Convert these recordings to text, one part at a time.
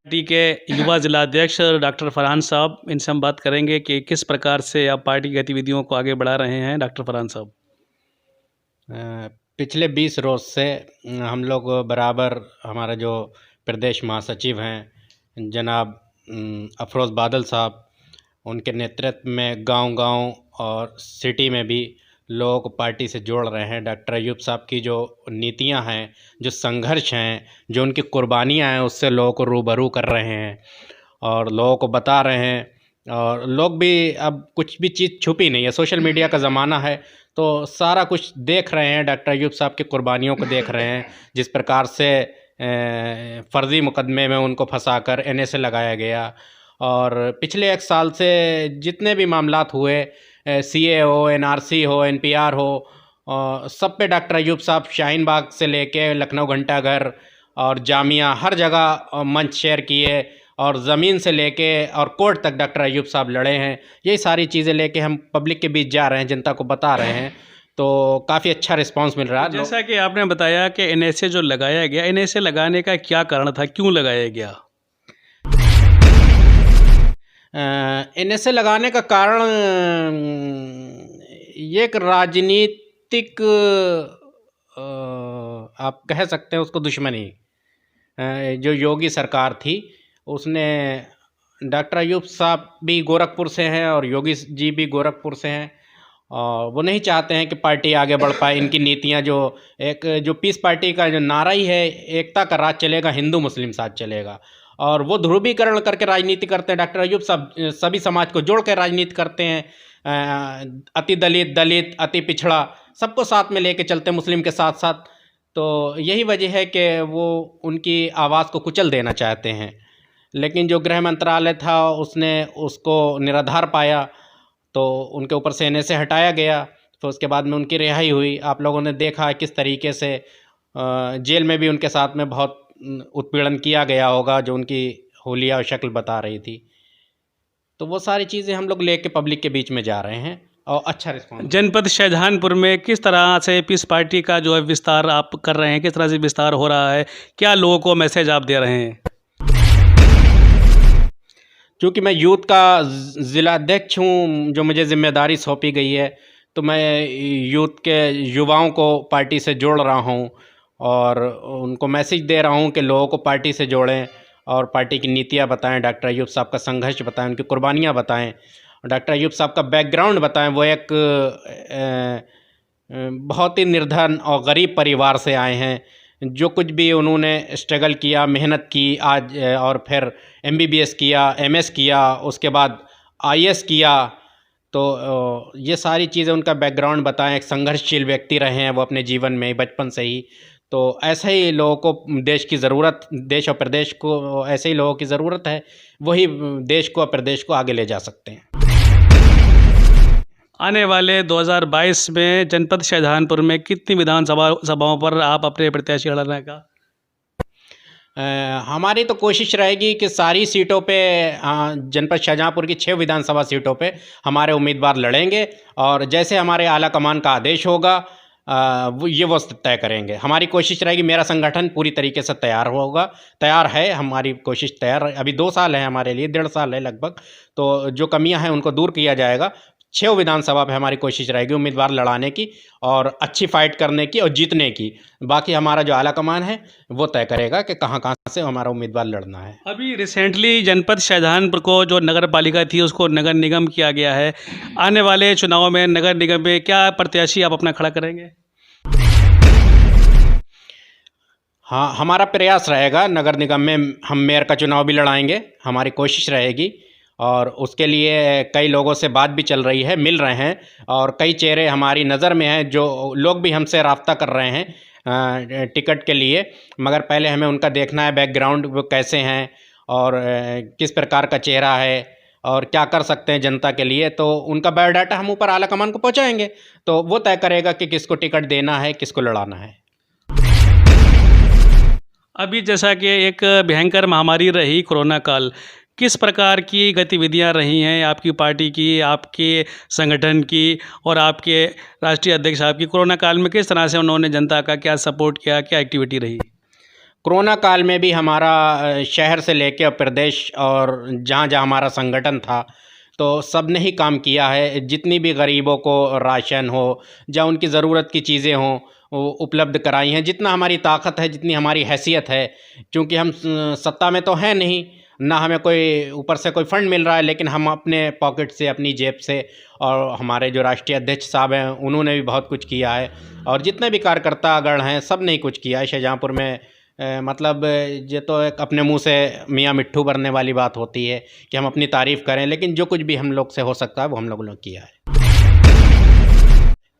Party के युवा जिलाध्यक्ष डॉक्टर फरहान साहब, इनसे हम बात करेंगे कि किस प्रकार से आप पार्टी की गतिविधियों को आगे बढ़ा रहे हैं। डॉक्टर फरहान साहब, पिछले 20 रोज़ से हम लोग बराबर हमारा जो प्रदेश महासचिव हैं जनाब अफरोज़ बादल साहब, उनके नेतृत्व में गांव-गांव और सिटी में भी लोग पार्टी से जोड़ रहे हैं। डॉक्टर अयूब साहब की जो नीतियां हैं, जो संघर्ष हैं, जो उनकी कुर्बानियां हैं, उससे लोगों को रूबरू कर रहे हैं और लोगों को बता रहे हैं। और लोग भी अब कुछ भी चीज़ छुपी नहीं है, सोशल मीडिया का ज़माना है तो सारा कुछ देख रहे हैं। डॉक्टर अयूब साहब की कुर्बानियों को देख रहे हैं, जिस प्रकार से फ़र्ज़ी मुकदमे में उनको फंसाकर NSA लगाया गया। और पिछले 1 साल से जितने भी मामलात हुए, CA हो, NRC हो, NPR हो, सब पे डॉक्टर अयूब साहब शाहीन बाग से लेके लखनऊ घंटाघर और जामिया हर जगह मंच शेयर किए और ज़मीन से लेके और कोर्ट तक डॉक्टर अयूब साहब लड़े हैं। यही सारी चीज़ें लेके हम पब्लिक के बीच जा रहे हैं, जनता को बता रहे हैं, तो काफ़ी अच्छा रिस्पांस मिल रहा है। जैसा कि आपने बताया कि NSA जो लगाया गया, NSA लगाने का क्या कारण था, क्यों लगाया गया? NSA लगाने का कारण ये एक राजनीतिक आप कह सकते हैं उसको दुश्मनी। जो योगी सरकार थी उसने, डॉक्टर अयूब साहब भी गोरखपुर से हैं और योगी जी भी गोरखपुर से हैं, और वो नहीं चाहते हैं कि पार्टी आगे बढ़ पाए। इनकी नीतियां जो पीस पार्टी का जो नारा ही है, एकता का राज चलेगा, हिंदू मुस्लिम साथ चलेगा, और वो ध्रुवीकरण करके राजनीति करते हैं। डॉक्टर अयूब साहब सभी समाज को जोड़ कर राजनीति करते हैं। अति दलित, अति पिछड़ा, सबको साथ में लेके चलते हैं, मुस्लिम के साथ साथ। तो यही वजह है कि वो उनकी आवाज़ को कुचल देना चाहते हैं, लेकिन जो गृह मंत्रालय था उसने उसको निराधार पाया, तो उनके ऊपर से NSA हटाया गया। तो उसके बाद में उनकी रिहाई हुई। आप लोगों ने देखा किस तरीके से जेल में भी उनके साथ में बहुत उत्पीड़न किया गया होगा, जो उनकी हुलिया शक्ल बता रही थी। तो वो सारी चीज़ें हम लोग लेके पब्लिक के बीच में जा रहे हैं और अच्छा रिस्पॉन्स। जनपद शाहजहांपुर में किस तरह से पीस पार्टी का जो है विस्तार आप कर रहे हैं, किस तरह से विस्तार हो रहा है, क्या लोगों को मैसेज आप दे रहे हैं? चूँकि मैं यूथ का ज़िलाध्यक्ष हूँ, जो मुझे ज़िम्मेदारी सौंपी गई है, तो मैं यूथ के युवाओं को पार्टी से जोड़ रहा हूँ और उनको मैसेज दे रहा हूँ कि लोगों को पार्टी से जोड़ें और पार्टी की नीतियाँ बताएं, डॉक्टर अयूब साहब का संघर्ष बताएं, उनकी कुर्बानियाँ बताएं, डॉक्टर अयूब साहब का बैकग्राउंड बताएं। वो एक बहुत ही निर्धन और गरीब परिवार से आए हैं। जो कुछ भी उन्होंने स्ट्रगल किया, मेहनत की, आज और फिर MBBS किया, MS किया, उसके बाद IAS किया, तो ये सारी चीज़ें उनका बैकग्राउंड बताएं। एक संघर्षशील व्यक्ति रहे हैं वो अपने जीवन में बचपन से ही। तो ऐसे ही लोगों को देश की ज़रूरत, देश और प्रदेश को ऐसे ही लोगों की ज़रूरत है, वही देश को और प्रदेश को आगे ले जा सकते हैं। आने वाले 2022 में जनपद शाहजहांपुर में कितनी विधानसभा सभाओं पर आप अपने प्रत्याशी लड़ने का? हमारी तो कोशिश रहेगी कि सारी सीटों पे, जनपद शाहजहांपुर की 6 विधानसभा सीटों पे हमारे उम्मीदवार लड़ेंगे, और जैसे हमारे आला कमान का आदेश होगा वो तय करेंगे। हमारी कोशिश रहेगी, मेरा संगठन पूरी तरीके से तैयार है। हमारी कोशिश तैयार, अभी 2 साल है हमारे लिए, 1.5 साल है लगभग, तो जो कमियां हैं उनको दूर किया जाएगा। 6 विधानसभा पे हमारी कोशिश रहेगी उम्मीदवार लड़ाने की और अच्छी फाइट करने की और जीतने की। बाकी हमारा जो आला कमान है वो तय करेगा कि कहाँ से हमारा उम्मीदवार लड़ना है। अभी रिसेंटली जनपद शाहजहांपुर को जो नगर पालिका थी उसको नगर निगम किया गया है। आने वाले चुनाव में नगर निगम में क्या प्रत्याशी आप अपना खड़ा करेंगे? हाँ, हमारा प्रयास रहेगा, नगर निगम में हम मेयर का चुनाव भी लड़ाएंगे, हमारी कोशिश रहेगी। और उसके लिए कई लोगों से बात भी चल रही है, मिल रहे हैं, और कई चेहरे हमारी नज़र में हैं, जो लोग भी हमसे राब्ता कर रहे हैं टिकट के लिए। मगर पहले हमें उनका देखना है बैकग्राउंड, वो कैसे हैं और किस प्रकार का चेहरा है और क्या कर सकते हैं जनता के लिए। तो उनका बायोडाटा हम ऊपर आला कमान को पहुंचाएंगे, तो वो तय करेगा कि किसको टिकट देना है, किसको लड़ाना है। अभी जैसा कि एक भयंकर महामारी रही कोरोना काल, किस प्रकार की गतिविधियां रही हैं आपकी पार्टी की, आपके संगठन की और आपके राष्ट्रीय अध्यक्ष साहब की? कोरोना काल में किस तरह से उन्होंने जनता का क्या सपोर्ट किया, क्या एक्टिविटी रही? कोरोना काल में भी हमारा शहर से लेकर प्रदेश और जहाँ जहाँ हमारा संगठन था तो सब ने ही काम किया है। जितनी भी गरीबों को राशन हो या उनकी ज़रूरत की चीज़ें हों वो उपलब्ध कराई हैं। जितना हमारी ताकत है, जितनी हमारी हैसियत है, क्योंकि हम सत्ता में तो हैं नहीं, ना हमें कोई ऊपर से कोई फंड मिल रहा है, लेकिन हम अपने पॉकेट से, अपनी जेब से, और हमारे जो राष्ट्रीय अध्यक्ष साहब हैं उन्होंने भी बहुत कुछ किया है, और जितने भी कार्यकर्तागण हैं सब ने ही कुछ किया है शाहजहाँपुर में। मतलब ये तो एक अपने मुंह से मियाँ मिट्ठू भरने वाली बात होती है कि हम अपनी तारीफ़ करें, लेकिन जो कुछ भी हम लोग से हो सकता है वो हम लोगों ने किया है।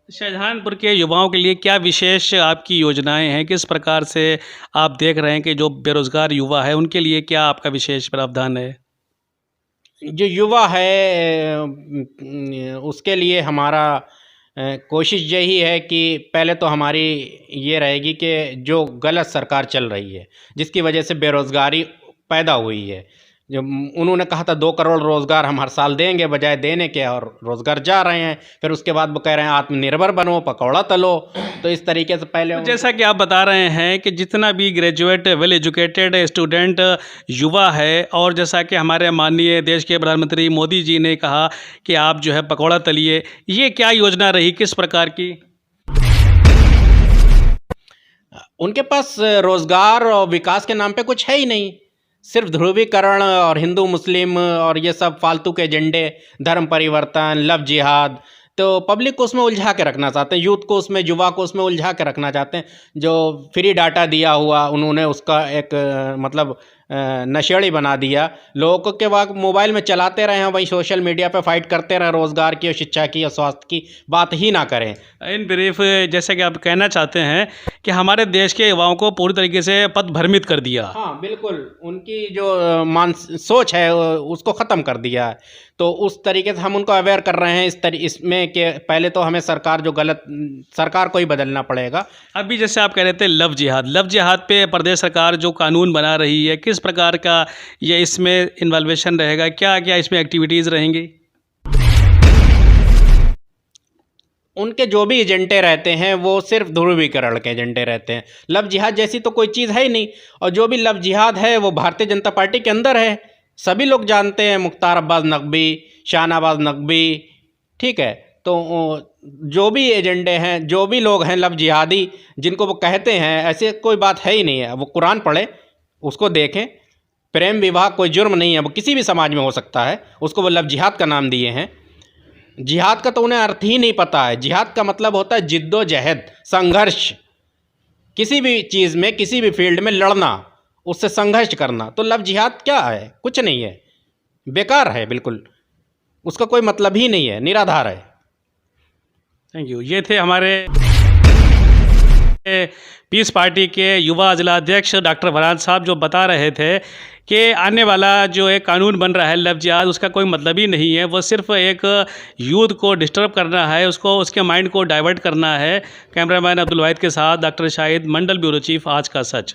शाहजहाँपुर के युवाओं के लिए क्या विशेष आपकी योजनाएं हैं? किस प्रकार से आप देख रहे हैं कि जो बेरोजगार युवा है उनके लिए क्या आपका विशेष प्रावधान है? जो युवा है उसके लिए हमारा कोशिश यही है कि पहले तो हमारी ये रहेगी कि जो गलत सरकार चल रही है, जिसकी वजह से बेरोज़गारी पैदा हुई है, जो उन्होंने कहा था 2 करोड़ रोज़गार हम हर साल देंगे, बजाय देने के और रोज़गार जा रहे हैं। फिर उसके बाद वो कह रहे हैं आत्मनिर्भर बनो, पकौड़ा तलो। तो इस तरीके से पहले तो जैसा कि आप बता रहे हैं कि जितना भी ग्रेजुएट वेल एजुकेटेड स्टूडेंट युवा है, और जैसा कि हमारे माननीय देश के प्रधानमंत्री मोदी जी ने कहा कि आप जो है पकौड़ा तलिए, ये क्या योजना रही, किस प्रकार की? उनके पास रोज़गार और विकास के नाम पे कुछ है ही नहीं। सिर्फ ध्रुवीकरण और हिंदू मुस्लिम और ये सब फालतू के एजेंडे, धर्म परिवर्तन, लव जिहाद, तो पब्लिक को उसमें उलझा के रखना चाहते हैं, यूथ को उसमें, युवा को उसमें उलझा के रखना चाहते हैं। जो फ्री डाटा दिया हुआ उन्होंने उसका एक मतलब नशेड़ी बना दिया। लोगों को के वक्त मोबाइल में चलाते रहे हैं, वही सोशल मीडिया पे फाइट करते रहे, रोज़गार की और शिक्षा की और स्वास्थ्य की बात ही ना करें। इन ब्रीफ जैसे कि आप कहना चाहते हैं कि हमारे देश के युवाओं को पूरी तरीके से पथ भ्रमित कर दिया। हाँ बिल्कुल, उनकी जो सोच है उसको ख़त्म कर दिया है। तो उस तरीके से हम उनको अवेयर कर रहे हैं इसमें कि पहले तो हमें सरकार को ही बदलना पड़ेगा। अभी जैसे आप कह रहे थे लव जिहाद पे प्रदेश सरकार जो कानून बना रही है, किस प्रकार का ये इसमें इन्वॉल्वेशन रहेगा, क्या क्या इसमें एक्टिविटीज़ रहेंगी? उनके जो भी एजेंडे रहते हैं वो सिर्फ ध्रुवीकरण के एजेंडे रहते हैं। लव जिहाद जैसी तो कोई चीज़ है ही नहीं, और जो भी लव जिहाद है वो भारतीय जनता पार्टी के अंदर है, सभी लोग जानते हैं। मुख्तार अब्बास नकवी, शाहनवाज नकवी, ठीक है। तो जो भी एजेंडे हैं, जो भी लोग हैं लव जिहादी जिनको वो कहते हैं, ऐसे कोई बात है ही नहीं है। वो कुरान पढ़े, उसको देखें। प्रेम विवाह कोई जुर्म नहीं है, वो किसी भी समाज में हो सकता है, उसको वो लव जिहाद का नाम दिए हैं। जिहाद का तो उन्हें अर्थ ही नहीं पता है। जिहाद का मतलब होता है जिद्दोजहद, संघर्ष, किसी भी चीज़ में, किसी भी फील्ड में लड़ना, उससे संघर्ष करना। तो लव जिहाद क्या है? कुछ नहीं है, बेकार है, बिल्कुल उसका कोई मतलब ही नहीं है, निराधार है। Thank you. ये थे हमारे पीस पार्टी के युवा जिला अध्यक्ष डॉक्टर फरहाद साहब, जो बता रहे थे कि आने वाला जो एक कानून बन रहा है लव जिहाद, उसका कोई मतलब ही नहीं है, वो सिर्फ एक यूथ को डिस्टर्ब करना है, उसको, उसके माइंड को डाइवर्ट करना है। कैमरामैन अब्दुल वाहिद के साथ डॉक्टर शाहिद, मंडल ब्यूरो चीफ, आज का सच।